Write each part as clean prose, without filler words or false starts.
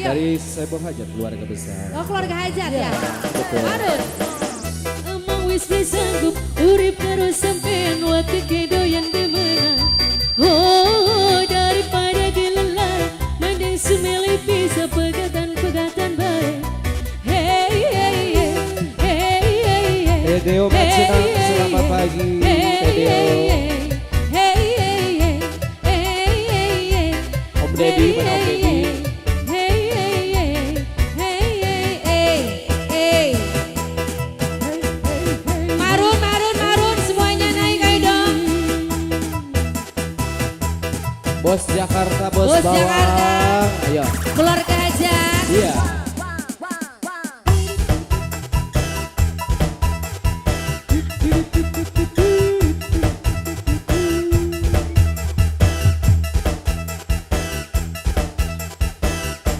Dari Saiful Hajat, keluarga besar. Oh, keluarga Hajat ya? Betul. Aduh. Emang wis disanggup urip terus sampean waktu kedoyan demenang. Oh, daripada dilelah mending sumeli bisa pegatan-pegatan baik. Hey hey hey hey hey hey. Deo Matsina, selamat pagi. Deo. Om Deddy, mana Om Deddy? Marun, semuanya naik ayo dong. Bos Jakarta, bos Bos bawang. Jakarta. Ayo. Keluarga Hajat. Iya.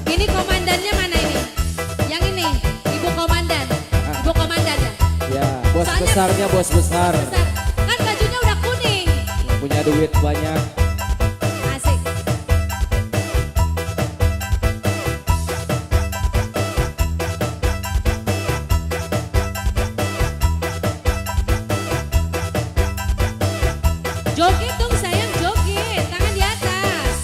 Ini komandannya mana ini? Yang ini, Ibu Komandan. Ibu Komandan ya? Ya, bos Soalnya- besarnya bos besar. Besar. Kan bajunya udah kuning. Punya duit banyak. Asik. Joget dong sayang, joget. Tangan di atas.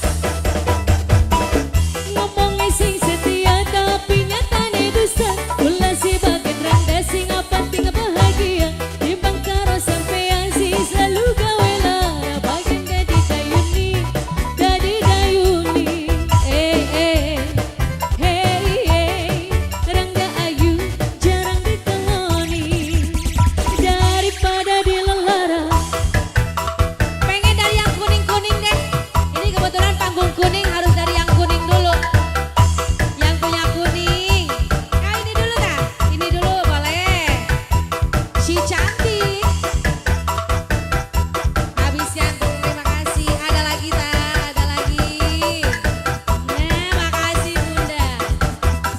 Ngomongnya sing setia tapi nyatane dusta. Ulah si baget randa sing penting bahagia. Timbang karo sampean si selalu gawe lara. Bagian dadi dayuni. Hey rangga ayu jarang dikeloni. Daripada dilelara. Pengen dari yang kuning-kuning deh. Ini kebetulan panggung kuning harus dari yang kuning dulu. Yang punya kuning. Nah ini dulu dah. Ini dulu boleh. Si cantik. Habis jantung, terima kasih. Ada lagi tak? Ada lagi. Nah makasih bunda.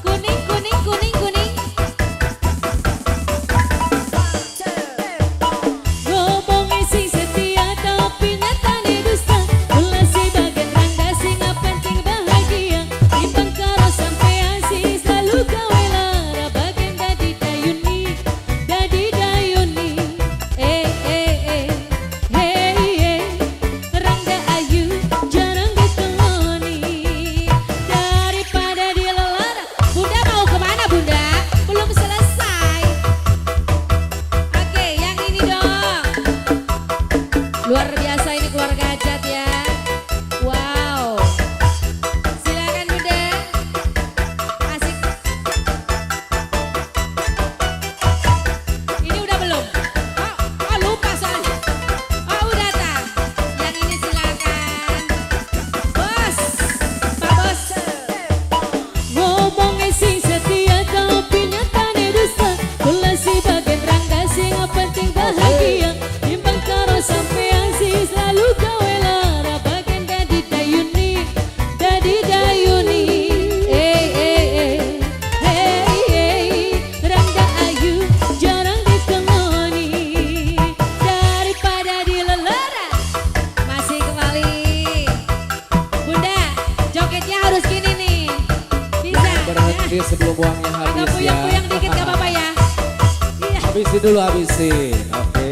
Kuning. Ngomongnya sing setia tapi nyatane dusta. Ulah si bagian rangga sing penting bahagia. Timbang karo sampean si selalu gawe lara. Bagian dadi dayuni. Rangga ayu jarang dikeloni. Daripada dilelara. Bunda mau kemana bunda? Belum selesai. Oke yang ini dong. Luar biasa ini keluarga Hajat ya. Wow. Silakan bunda. Asik. Ini udah belum? Oh lupa soalnya. Oh udah tak. Yang ini silakan. Bos. Pak Bos. Ngomongnya sing setia tapi nyatane dusta. Ulah si bagian rangga sing penting bahagia. Timbang karo sampean si selalu gawe lara. Bagian dadi dayuni. Rangga ayu jarang dikeloni. Daripada dilelara. Masih kembali. Bunda, jogetnya harus gini nih. Bisa. Berhenti sebelum uangnya Agak habis ya. puyang-puyang dikit gak apa-apa ya. Iya. Habisin dulu, habisin. Oke.